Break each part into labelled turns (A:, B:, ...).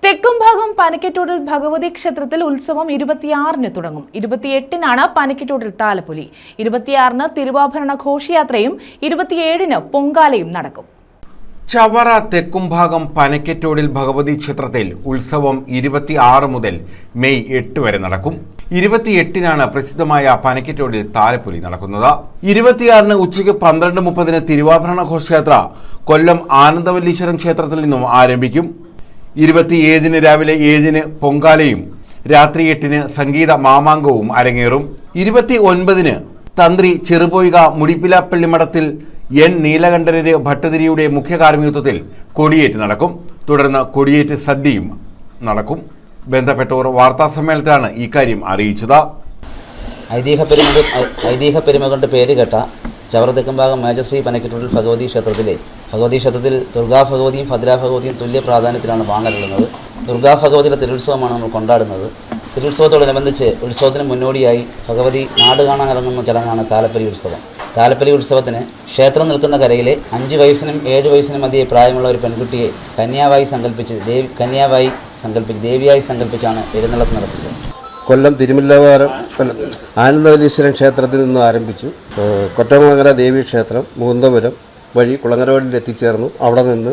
A: തെക്കുംഭാഗം പനക്കറ്റൂരിൽ ഭഗവതി ക്ഷേത്രത്തിൽ ഉത്സവം 26-ന് തുടങ്ങും. 28-നാണ് പനക്കറ്റൂരിൽ താലപ്പൊലി. 26-ന് തിരുവാഭരണ ഘോഷയാത്രയും 27-ന് പൊങ്കാലയും നടക്കും.
B: ചവറ തെക്കുംഭാഗം പനക്കറ്റൂരിൽ ഭഗവതി ക്ഷേത്രത്തിൽ ഉത്സവം 26 മുതൽ മെയ് 8 വരെ നടക്കും. 28-നാണ് പ്രസിദ്ധമായ പനക്കറ്റൂരിൽ താലപ്പൊലി നടക്കുന്നത്. 26-ന് ഉച്ചയ്ക്ക് 12:30-ന് തിരുവാഭരണ ഘോഷയാത്ര കൊല്ലം ആനന്ദവല്ലീശ്വരം ക്ഷേത്രത്തിൽ നിന്നും ആരംഭിക്കും. 27-ന് രാവിലെ 7-ന് പൊങ്കാലയും രാത്രി 8-ന് സംഗീത മാമാങ്കവും അരങ്ങേറും. 29-ന് തന്ത്രി ചെറുപോയിക മുടിപ്പില പള്ളിമഠത്തിൽ എൻ നീലകണ്ഠരര് ഭട്ടതിരിയുടെ മുഖ്യ കാർമ്മികത്വത്തിൽ കൊടിയേറ്റ് നടക്കും. തുടർന്ന് കൊടിയേറ്റ് സദ്യയും നടക്കും. ബന്ധപ്പെട്ടവർ വാർത്താസമ്മേളനത്തിലാണ് ഇക്കാര്യം അറിയിച്ചത്.
C: ഐതിഹ്യ പെരുമ കൊണ്ട് പേരുകേട്ട ചവറ തെക്കുംഭാഗം മേജശ്രീ പനക്കറ്റൂരിൽ ഭഗവതി ക്ഷേത്രത്തിൽ ദുർഗാ ഭഗവതിയും ഭദ്രാ ഭഗവതിയും തുല്യ പ്രാധാന്യത്തിലാണ് വാങ്ങലുള്ളത്. ദുർഗാ ഭഗവതിയുടെ തിരുത്സവമാണ് നമ്മൾ കൊണ്ടാടുന്നത്. തിരുത്സവത്തോടനുബന്ധിച്ച് ഉത്സവത്തിന് മുന്നോടിയായി ഭഗവതി നാട് കാണാൻ ഇറങ്ങുന്ന ചടങ്ങാണ് താലപ്പൊലി ഉത്സവം. താലപ്പൊലി ഉത്സവത്തിന് ക്ഷേത്രം നിൽക്കുന്ന കരയിലെ 5 വയസ്സിനും 7 വയസ്സിനും മധ്യേ പ്രായമുള്ള ഒരു പെൺകുട്ടിയെ കന്യാവായി സങ്കല്പിച്ച് ദേവിയായി സങ്കല്പിച്ചാണ് എഴുന്നള്ളത്ത് നടത്തുന്നത്.
D: കൊല്ലം തിരുമുല്ലവാരം ആനന്ദവല്ലീശ്വരം ക്ഷേത്രത്തിൽ നിന്ന് ആരംഭിച്ചു. കൊറ്റമംഗല ദേവീക്ഷേത്രം മുകുന്ദപുരം വഴി കുളങ്ങരവള്ളിയിൽ എത്തിച്ചേർന്നു. അവിടെ നിന്ന്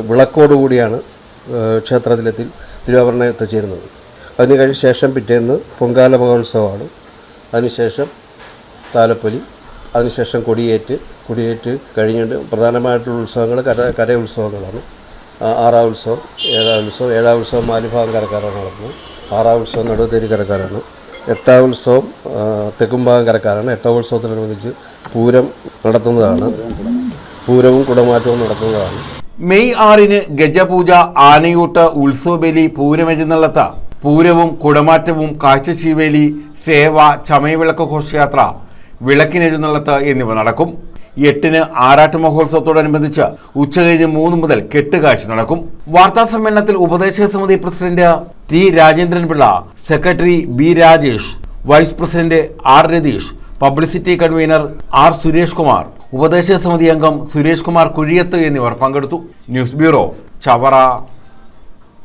D: വിളക്കോടുകൂടിയാണ് ക്ഷേത്രത്തിലെത്തി തിരുവാഭരണം എത്തിച്ചേരുന്നത്. അതിന് കഴിഞ്ഞ ശേഷം പിറ്റേന്ന് പൊങ്കാല മഹോത്സവമാണ്. അതിനുശേഷം താലപ്പൊലി, അതിനുശേഷം കൊടിയേറ്റ് കഴിഞ്ഞിട്ട് പ്രധാനമായിട്ടുള്ള ഉത്സവങ്ങൾ കര ഉത്സവങ്ങളാണ്. 6-ാം ഉത്സവം, 7-ാം ഉത്സവം. 7-ാം ഉത്സവം മാലിഭാഗം കരക്കാരാണ് നടത്തുന്നത്. 6-ാം ഉത്സവം നടുവത്തേരി കരക്കാരാണ്. 8-ാം ഉത്സവം തെക്കുംഭാഗം കരക്കാരാണ്. 8-ാം ഉത്സവത്തിനനുബന്ധിച്ച് പൂരം നടത്തുന്നതാണ്. പൂരവും കുടമാറ്റവും നടത്തുന്നതാണ്.
B: മെയ് 6-ന് ഗജപൂജ, ആനയൂട്ട്, ഉത്സവബലി, പൂരമെഴുന്നള്ളത്ത്, പൂരവും കുടമാറ്റവും, കാഴ്ചശീവേലി, സേവ, ചമയവിളക്ക് ഘോഷയാത്ര, വിളക്കിനെഴുന്നള്ളത്ത് എന്നിവ നടക്കും. 8-ന് ആറാട്ട് മഹോത്സവത്തോടനുബന്ധിച്ച് ഉച്ചകഴിഞ്ഞ് 3 മുതൽ കെട്ടുകാഴ്ച നടക്കും. വാർത്താസമ്മേളനത്തിൽ ഉപദേശക സമിതി president T Rajendran Pillai, secretary B Rajesh, vice president R Ratheesh, publicity convener R Suresh Kumar, ഉപദേശക സമിതി അംഗം സുരേഷ് കുമാർ കുഴിയത്ത് എന്നിവർ പങ്കെടുത്തു. News bureau, Chavara.